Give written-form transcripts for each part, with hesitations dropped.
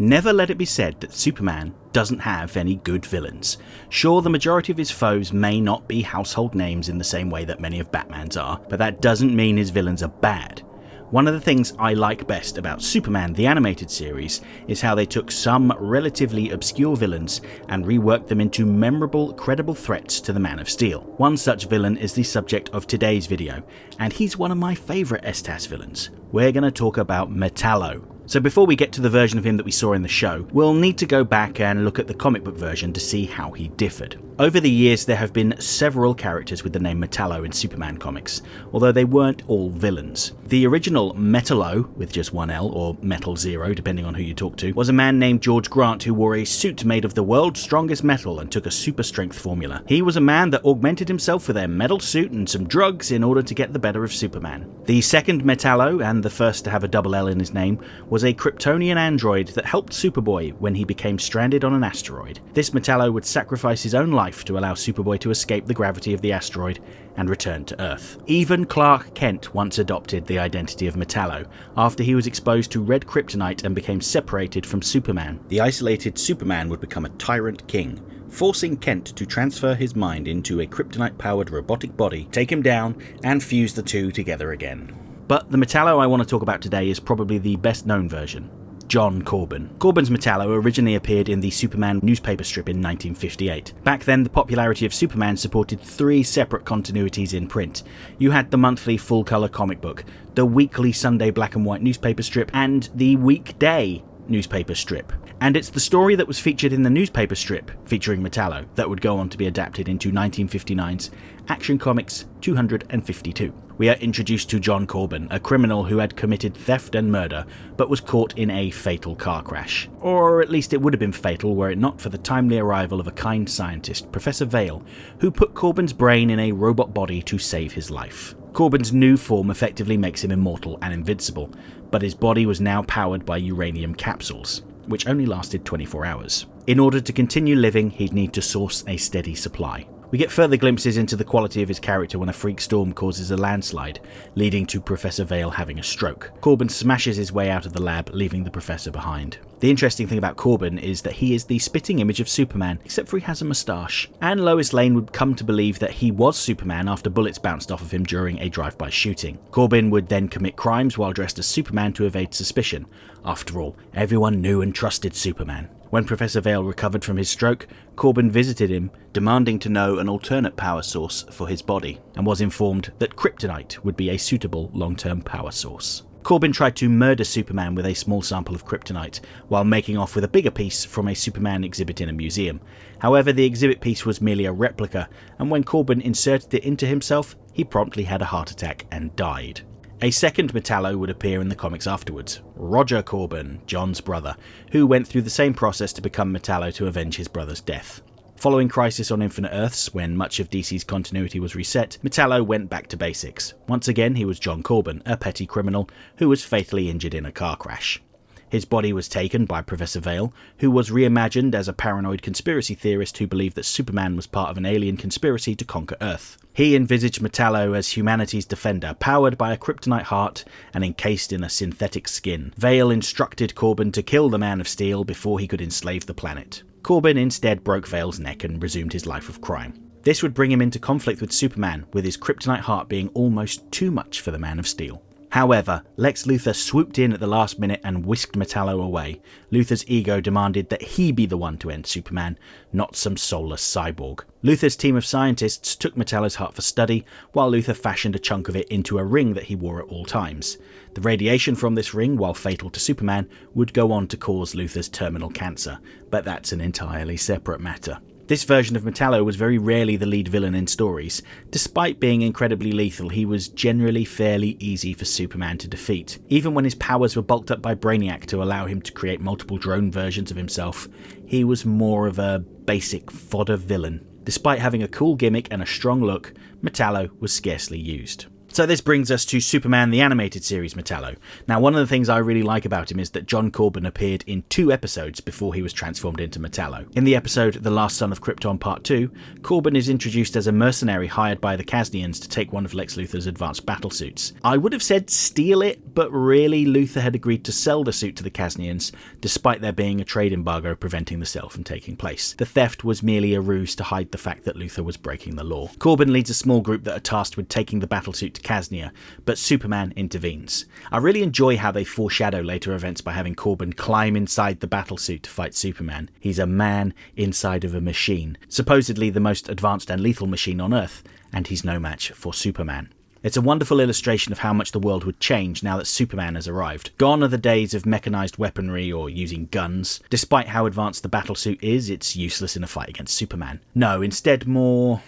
Never let it be said that Superman doesn't have any good villains. Sure, the majority of his foes may not be household names in the same way that many of Batman's are, but that doesn't mean his villains are bad. One of the things I like best about Superman the animated series is how they took some relatively obscure villains and reworked them into memorable, credible threats to the Man of Steel. One such villain is the subject of today's video, and he's one of my favourite STAS villains. We're going to talk about Metallo. So before we get to the version of him that we saw in the show, we'll need to go back and look at the comic book version to see how he differed. Over the years there have been several characters with the name Metallo in Superman comics, although they weren't all villains. The original Metallo, with just one L, or Metal Zero depending on who you talk to, was a man named George Grant who wore a suit made of the world's strongest metal and took a super strength formula. He was a man that augmented himself with a metal suit and some drugs in order to get the better of Superman. The second Metallo, and the first to have a double L in his name, was a Kryptonian android that helped Superboy when he became stranded on an asteroid. This Metallo would sacrifice his own life to allow Superboy to escape the gravity of the asteroid and return to Earth. Even Clark Kent once adopted the identity of Metallo after he was exposed to red kryptonite and became separated from Superman. The isolated Superman would become a tyrant king, forcing Kent to transfer his mind into a kryptonite-powered robotic body, take him down, and fuse the two together again. But the Metallo I want to talk about today is probably the best known version. John Corben. Corben's Metallo originally appeared in the Superman newspaper strip in 1958. Back then, the popularity of Superman supported three separate continuities in print. You had the monthly full-colour comic book, the weekly Sunday black and white newspaper strip, and the weekday newspaper strip. And it's the story that was featured in the newspaper strip, featuring Metallo, that would go on to be adapted into 1959's Action Comics 252. We are introduced to John Corben, a criminal who had committed theft and murder, but was caught in a fatal car crash. Or at least it would have been fatal were it not for the timely arrival of a kind scientist, Professor Vale, who put Corben's brain in a robot body to save his life. Corben's new form effectively makes him immortal and invincible, but his body was now powered by uranium capsules, which only lasted 24 hours. In order to continue living, he'd need to source a steady supply. We get further glimpses into the quality of his character when a freak storm causes a landslide, leading to Professor Vale having a stroke. Corben smashes his way out of the lab, leaving the professor behind. The interesting thing about Corben is that he is the spitting image of Superman, except for he has a moustache. And Lois Lane would come to believe that he was Superman after bullets bounced off of him during a drive-by shooting. Corben would then commit crimes while dressed as Superman to evade suspicion. After all, everyone knew and trusted Superman. When Professor Vale recovered from his stroke, Corben visited him, demanding to know an alternate power source for his body, and was informed that kryptonite would be a suitable long-term power source. Corben tried to murder Superman with a small sample of kryptonite, while making off with a bigger piece from a Superman exhibit in a museum. However, the exhibit piece was merely a replica, and when Corben inserted it into himself, he promptly had a heart attack and died. A second Metallo would appear in the comics afterwards, Roger Corben, John's brother, who went through the same process to become Metallo to avenge his brother's death. Following Crisis on Infinite Earths, when much of DC's continuity was reset, Metallo went back to basics. Once again, he was John Corben, a petty criminal who was fatally injured in a car crash. His body was taken by Professor Vale, who was reimagined as a paranoid conspiracy theorist who believed that Superman was part of an alien conspiracy to conquer Earth. He envisaged Metallo as humanity's defender, powered by a kryptonite heart and encased in a synthetic skin. Vale instructed Corben to kill the Man of Steel before he could enslave the planet. Corben instead broke Vale's neck and resumed his life of crime. This would bring him into conflict with Superman, with his kryptonite heart being almost too much for the Man of Steel. However, Lex Luthor swooped in at the last minute and whisked Metallo away. Luthor's ego demanded that he be the one to end Superman, not some soulless cyborg. Luthor's team of scientists took Metallo's heart for study, while Luthor fashioned a chunk of it into a ring that he wore at all times. The radiation from this ring, while fatal to Superman, would go on to cause Luthor's terminal cancer, but that's an entirely separate matter. This version of Metallo was very rarely the lead villain in stories. Despite being incredibly lethal, he was generally fairly easy for Superman to defeat. Even when his powers were bulked up by Brainiac to allow him to create multiple drone versions of himself, he was more of a basic fodder villain. Despite having a cool gimmick and a strong look, Metallo was scarcely used. So this brings us to Superman the Animated Series Metallo. Now, one of the things I really like about him is that John Corbin appeared in 2 episodes before he was transformed into Metallo. In the episode The Last Son of Krypton Part 2, Corbin is introduced as a mercenary hired by the Kasnians to take one of Lex Luthor's advanced battlesuits. I would have said steal it, but really Luthor had agreed to sell the suit to the Kasnians, despite there being a trade embargo preventing the sale from taking place. The theft was merely a ruse to hide the fact that Luthor was breaking the law. Corbin leads a small group that are tasked with taking the battlesuit to Kasnia, but Superman intervenes. I really enjoy how they foreshadow later events by having Corbin climb inside the battlesuit to fight Superman. He's a man inside of a machine, supposedly the most advanced and lethal machine on Earth, and he's no match for Superman. It's a wonderful illustration of how much the world would change now that Superman has arrived. Gone are the days of mechanized weaponry or using guns. Despite how advanced the battlesuit is, it's useless in a fight against Superman. No, instead more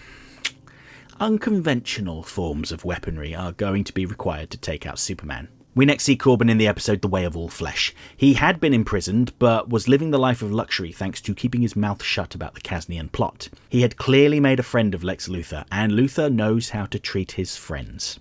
unconventional forms of weaponry are going to be required to take out Superman. We next see Corbin in the episode The Way of All Flesh. He had been imprisoned, but was living the life of luxury thanks to keeping his mouth shut about the Kasnian plot. He had clearly made a friend of Lex Luthor, and Luthor knows how to treat his friends.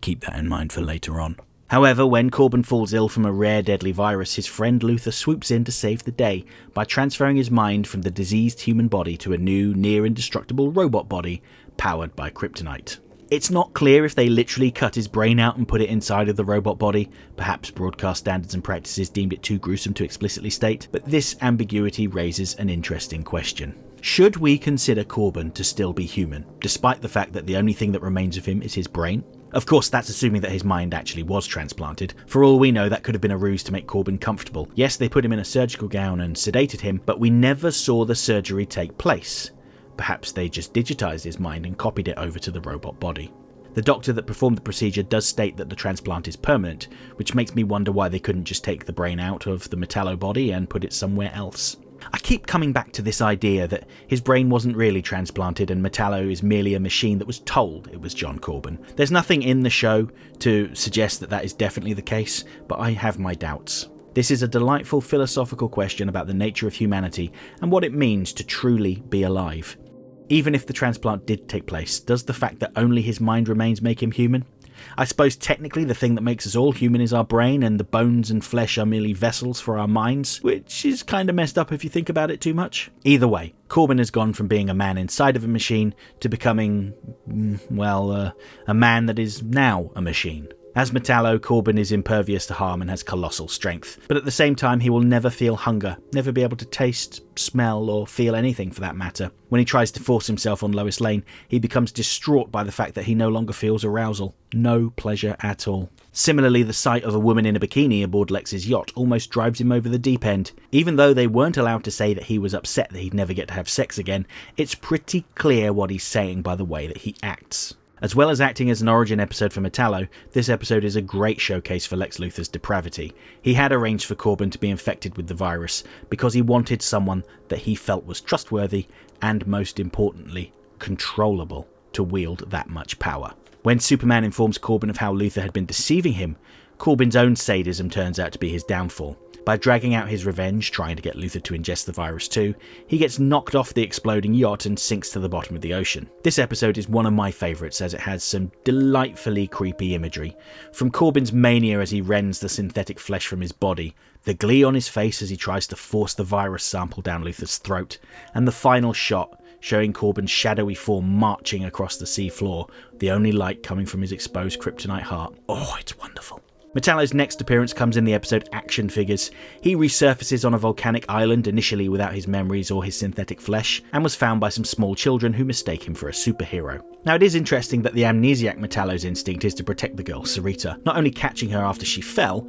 Keep that in mind for later on. However, when Corbin falls ill from a rare deadly virus, his friend Luthor swoops in to save the day by transferring his mind from the diseased human body to a new, near-indestructible robot body powered by kryptonite. It's not clear if they literally cut his brain out and put it inside of the robot body. Perhaps broadcast standards and practices deemed it too gruesome to explicitly state, but this ambiguity raises an interesting question. Should we consider Corbin to still be human, despite the fact that the only thing that remains of him is his brain? Of course, that's assuming that his mind actually was transplanted. For all we know, that could have been a ruse to make Corbin comfortable. Yes, they put him in a surgical gown and sedated him, but we never saw the surgery take place. Perhaps they just digitized his mind and copied it over to the robot body. The doctor that performed the procedure does state that the transplant is permanent, which makes me wonder why they couldn't just take the brain out of the Metallo body and put it somewhere else. I keep coming back to this idea that his brain wasn't really transplanted and Metallo is merely a machine that was told it was John Corbin. There's nothing in the show to suggest that that is definitely the case, but I have my doubts. This is a delightful philosophical question about the nature of humanity and what it means to truly be alive. Even if the transplant did take place, does the fact that only his mind remains make him human? I suppose technically the thing that makes us all human is our brain, and the bones and flesh are merely vessels for our minds, which is kind of messed up if you think about it too much. Either way, Corbin has gone from being a man inside of a machine to becoming, a man that is now a machine. As Metallo, Corbin is impervious to harm and has colossal strength, but at the same time he will never feel hunger, never be able to taste, smell, or feel anything for that matter. When he tries to force himself on Lois Lane, he becomes distraught by the fact that he no longer feels arousal. No pleasure at all. Similarly, the sight of a woman in a bikini aboard Lex's yacht almost drives him over the deep end. Even though they weren't allowed to say that he was upset that he'd never get to have sex again, it's pretty clear what he's saying by the way that he acts. As well as acting as an origin episode for Metallo, this episode is a great showcase for Lex Luthor's depravity. He had arranged for Corbin to be infected with the virus because he wanted someone that he felt was trustworthy and, most importantly, controllable to wield that much power. When Superman informs Corbin of how Luthor had been deceiving him, Corbin's own sadism turns out to be his downfall. By dragging out his revenge, trying to get Luthor to ingest the virus too, he gets knocked off the exploding yacht and sinks to the bottom of the ocean. This episode is one of my favourites as it has some delightfully creepy imagery. From Corbin's mania as he rends the synthetic flesh from his body, the glee on his face as he tries to force the virus sample down Luthor's throat, and the final shot showing Corbin's shadowy form marching across the sea floor, the only light coming from his exposed kryptonite heart. Oh, it's wonderful. Metallo's next appearance comes in the episode Action Figures. He resurfaces on a volcanic island, initially without his memories or his synthetic flesh, and was found by some small children who mistake him for a superhero. Now, it is interesting that the amnesiac Metallo's instinct is to protect the girl, Sarita, not only catching her after she fell,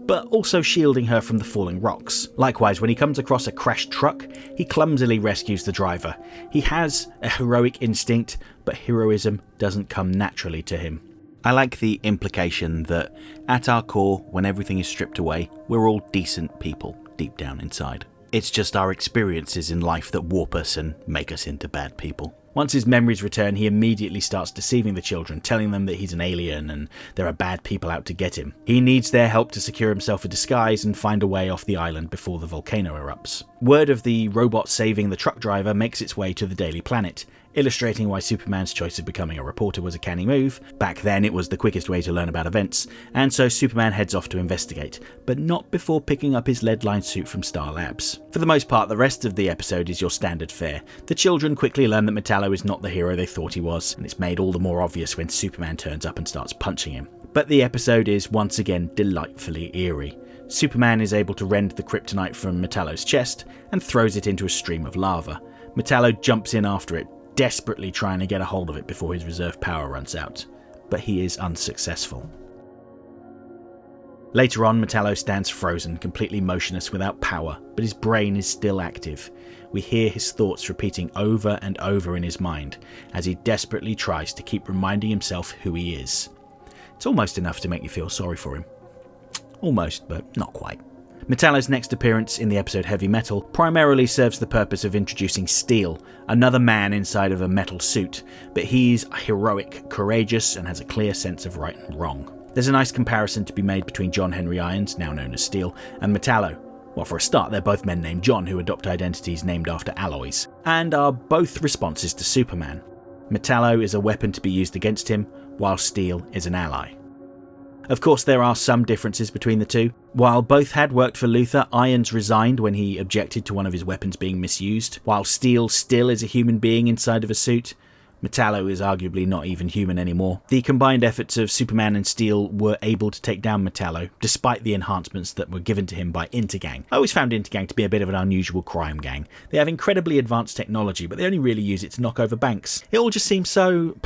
but also shielding her from the falling rocks. Likewise, when he comes across a crashed truck, he clumsily rescues the driver. He has a heroic instinct, but heroism doesn't come naturally to him. I like the implication that, at our core, when everything is stripped away, we're all decent people deep down inside. It's just our experiences in life that warp us and make us into bad people. Once his memories return, he immediately starts deceiving the children, telling them that he's an alien and there are bad people out to get him. He needs their help to secure himself a disguise and find a way off the island before the volcano erupts. Word of the robot saving the truck driver makes its way to the Daily Planet. illustrating why Superman's choice of becoming a reporter was a canny move. Back then it was the quickest way to learn about events, and so Superman heads off to investigate, but not before picking up his lead-lined suit from Star Labs. For the most part, the rest of the episode is your standard fare. The children quickly learn that Metallo is not the hero they thought he was, and it's made all the more obvious when Superman turns up and starts punching him. But the episode is once again delightfully eerie. Superman is able to rend the kryptonite from Metallo's chest and throws it into a stream of lava. Metallo jumps in after it, desperately trying to get a hold of it before his reserve power runs out, but he is unsuccessful. Later on, Metallo stands frozen, completely motionless without power, but his brain is still active. We hear his thoughts repeating over and over in his mind as he desperately tries to keep reminding himself who he is. It's almost enough to make you feel sorry for him. Almost, but not quite. Metallo's next appearance in the episode Heavy Metal primarily serves the purpose of introducing Steel, another man inside of a metal suit, but he's heroic, courageous, and has a clear sense of right and wrong. There's a nice comparison to be made between John Henry Irons, now known as Steel, and Metallo. Well, for a start, they're both men named John who adopt identities named after alloys, and are both responses to Superman. Metallo is a weapon to be used against him, while Steel is an ally. Of course, there are some differences between the two. While both had worked for Luthor, Irons resigned when he objected to one of his weapons being misused, while Steel still is a human being inside of a suit. Metallo is arguably not even human anymore. The combined efforts of Superman and Steel were able to take down Metallo, despite the enhancements that were given to him by Intergang. I always found Intergang to be a bit of an unusual crime gang. They have incredibly advanced technology, but they only really use it to knock over banks. It all just seems so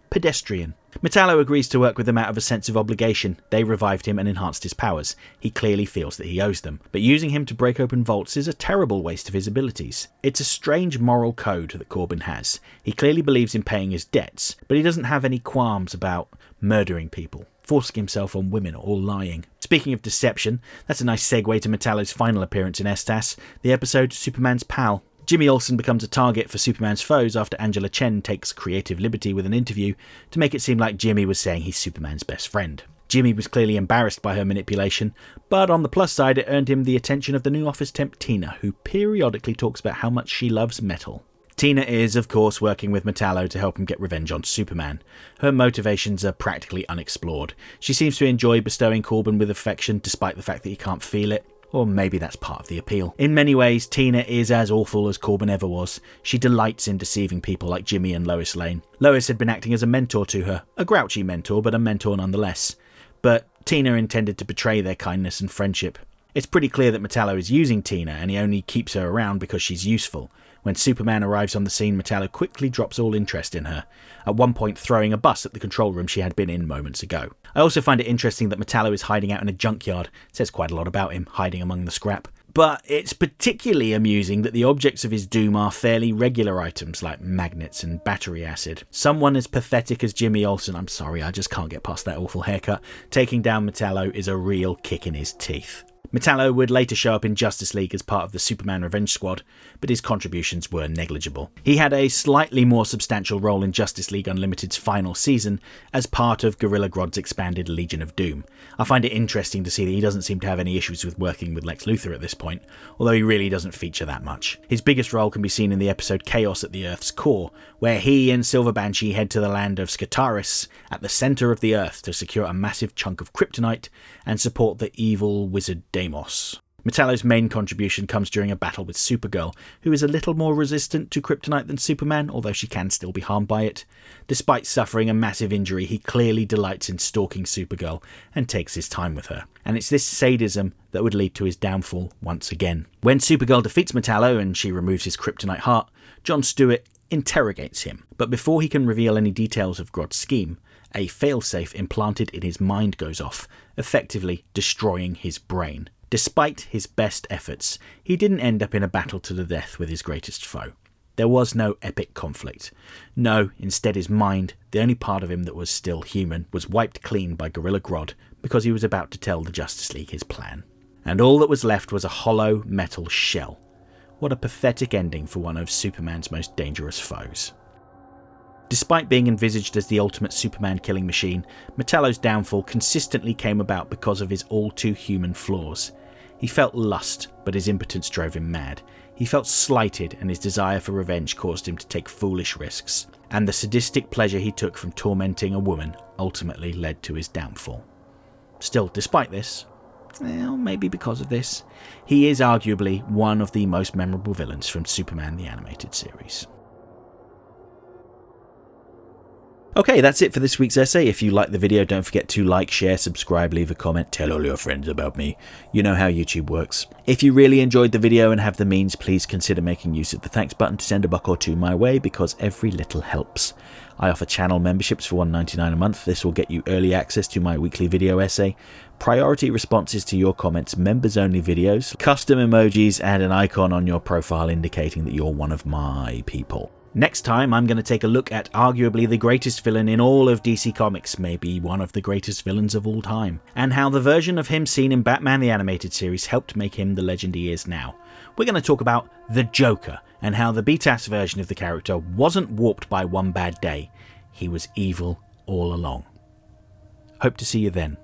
pedestrian. Metallo agrees to work with them out of a sense of obligation. They revived him and enhanced his powers. He clearly feels that he owes them. But using him to break open vaults is a terrible waste of his abilities. It's a strange moral code that Corbin has. He clearly believes in paying his debts, but he doesn't have any qualms about murdering people, forcing himself on women, or lying. Speaking of deception, that's a nice segue to Metallo's final appearance in Estas, the episode Superman's Pal. Jimmy Olsen becomes a target for Superman's foes after Angela Chen takes creative liberty with an interview to make it seem like Jimmy was saying he's Superman's best friend. Jimmy was clearly embarrassed by her manipulation, but on the plus side it earned him the attention of the new office temp Tina, who periodically talks about how much she loves metal. Tina is, of course, working with Metallo to help him get revenge on Superman. Her motivations are practically unexplored. She seems to enjoy bestowing Corbin with affection despite the fact that he can't feel it. Or maybe that's part of the appeal. In many ways, Tina is as awful as Corbin ever was. She delights in deceiving people like Jimmy and Lois Lane. Lois had been acting as a mentor to her. A grouchy mentor, but a mentor nonetheless. But Tina intended to betray their kindness and friendship. It's pretty clear that Metallo is using Tina, and he only keeps her around because she's useful. When Superman arrives on the scene, Metallo quickly drops all interest in her, at one point throwing a bus at the control room she had been in moments ago. I also find it interesting that Metallo is hiding out in a junkyard. It says quite a lot about him, hiding among the scrap. But it's particularly amusing that the objects of his doom are fairly regular items like magnets and battery acid. Someone as pathetic as Jimmy Olsen, I'm sorry, I just can't get past that awful haircut, taking down Metallo is a real kick in his teeth. Metallo would later show up in Justice League as part of the Superman Revenge Squad, but his contributions were negligible. He had a slightly more substantial role in Justice League Unlimited's final season as part of Gorilla Grodd's expanded Legion of Doom. I find it interesting to see that he doesn't seem to have any issues with working with Lex Luthor at this point, although he really doesn't feature that much. His biggest role can be seen in the episode Chaos at the Earth's Core, where he and Silver Banshee head to the land of Skataris at the centre of the Earth to secure a massive chunk of kryptonite and support the evil wizard Deimos. Metallo's main contribution comes during a battle with Supergirl, who is a little more resistant to kryptonite than Superman, although she can still be harmed by it. Despite suffering a massive injury, he clearly delights in stalking Supergirl and takes his time with her. And it's this sadism that would lead to his downfall once again. When Supergirl defeats Metallo and she removes his kryptonite heart, Jon Stewart interrogates him. But before he can reveal any details of Grodd's scheme, a failsafe implanted in his mind goes off, effectively destroying his brain. Despite his best efforts, he didn't end up in a battle to the death with his greatest foe. There was no epic conflict. No, instead his mind, the only part of him that was still human, was wiped clean by Gorilla Grodd because he was about to tell the Justice League his plan. And all that was left was a hollow metal shell. What a pathetic ending for one of Superman's most dangerous foes. Despite being envisaged as the ultimate Superman killing machine, Metallo's downfall consistently came about because of his all-too-human flaws. He felt lust, but his impotence drove him mad. He felt slighted, and his desire for revenge caused him to take foolish risks. And the sadistic pleasure he took from tormenting a woman ultimately led to his downfall. Still, despite this, well, maybe because of this, he is arguably one of the most memorable villains from Superman the Animated Series. Okay, that's it for this week's essay. If you liked the video, don't forget to like, share, subscribe, leave a comment, tell all your friends about me. You know how YouTube works. If you really enjoyed the video and have the means, please consider making use of the thanks button to send a buck or two my way, because every little helps. I offer channel memberships for $1.99 a month. This will get you early access to my weekly video essay, priority responses to your comments, members-only videos, custom emojis, and an icon on your profile indicating that you're one of my people. Next time, I'm going to take a look at arguably the greatest villain in all of DC Comics, maybe one of the greatest villains of all time, and how the version of him seen in Batman the Animated Series helped make him the legend he is now. We're going to talk about the Joker, and how the BTAS version of the character wasn't warped by one bad day. He was evil all along. Hope to see you then.